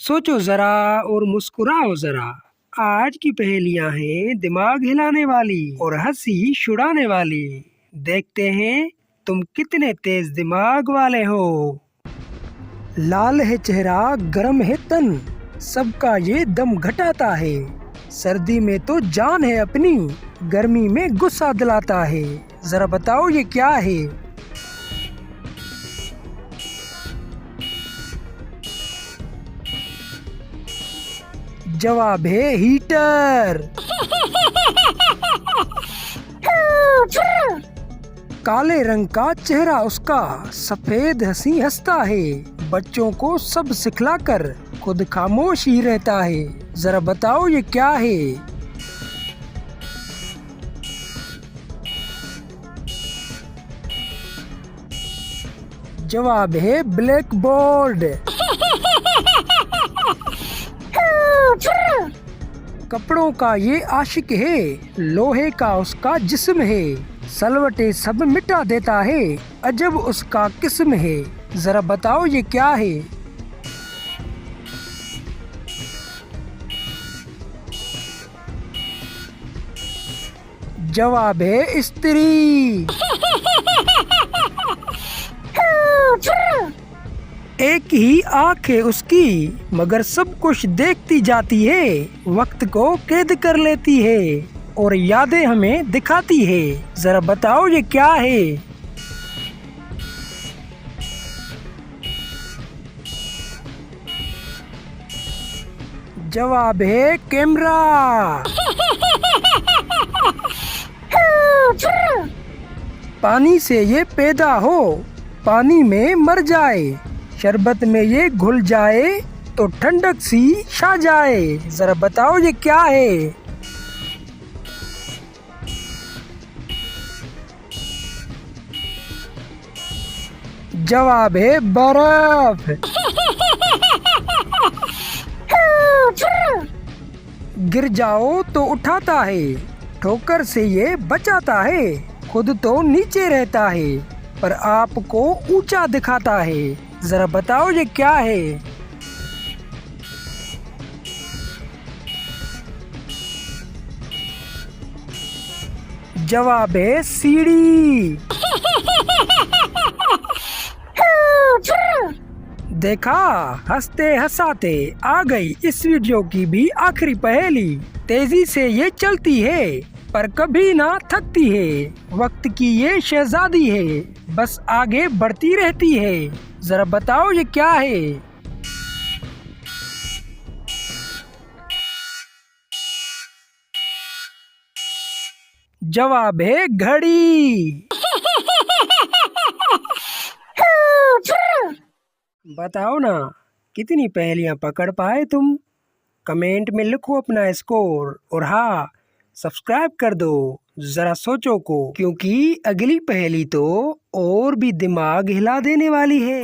सोचो जरा और मुस्कुराओ जरा। आज की पहेलियां हैं दिमाग हिलाने वाली और हंसी छुड़ाने वाली। देखते हैं तुम कितने तेज दिमाग वाले हो। लाल है चेहरा, गरम है तन, सबका ये दम घटाता है। सर्दी में तो जान है अपनी, गर्मी में गुस्सा दिलाता है। जरा बताओ ये क्या है? जवाब है हीटर। काले रंग का चेहरा उसका, सफेद हंसी हंसता है। बच्चों को सब सिखलाकर खुद खामोश ही रहता है। जरा बताओ ये क्या है? जवाब है ब्लैक बोर्ड। कपड़ों का ये आशिक है, लोहे का उसका जिस्म है। सलवटे सब मिटा देता है, अजब उसका किस्म है। जरा बताओ ये क्या है? जवाब है स्त्री। एक ही आँख है उसकी, मगर सब कुछ देखती जाती है। वक्त को कैद कर लेती है और यादें हमें दिखाती है। जरा बताओ ये क्या है? जवाब है कैमरा। पानी से ये पैदा हो, पानी में मर जाए। शरबत में ये घुल जाए तो ठंडक सी छा जाए। जरा बताओ ये क्या है? जवाब है बर्फ। गिर जाओ तो उठाता है, ठोकर से ये बचाता है। खुद तो नीचे रहता है, पर आपको ऊंचा दिखाता है। जरा बताओ ये क्या है? जवाब है सीढ़ी। देखा, हंसते हंसाते आ गई इस वीडियो की भी आखिरी पहेली। तेजी से ये चलती है, पर कभी ना थकती है। वक्त की ये शहजादी है, बस आगे बढ़ती रहती है। जरा बताओ ये क्या है? जवाब है घड़ी। बताओ ना, कितनी पहेलियां पकड़ पाए तुम? कमेंट में लिखो अपना स्कोर और हाँ, सब्सक्राइब कर दो जरा सोचो को, क्योंकि अगली पहेली तो और भी दिमाग हिला देने वाली है।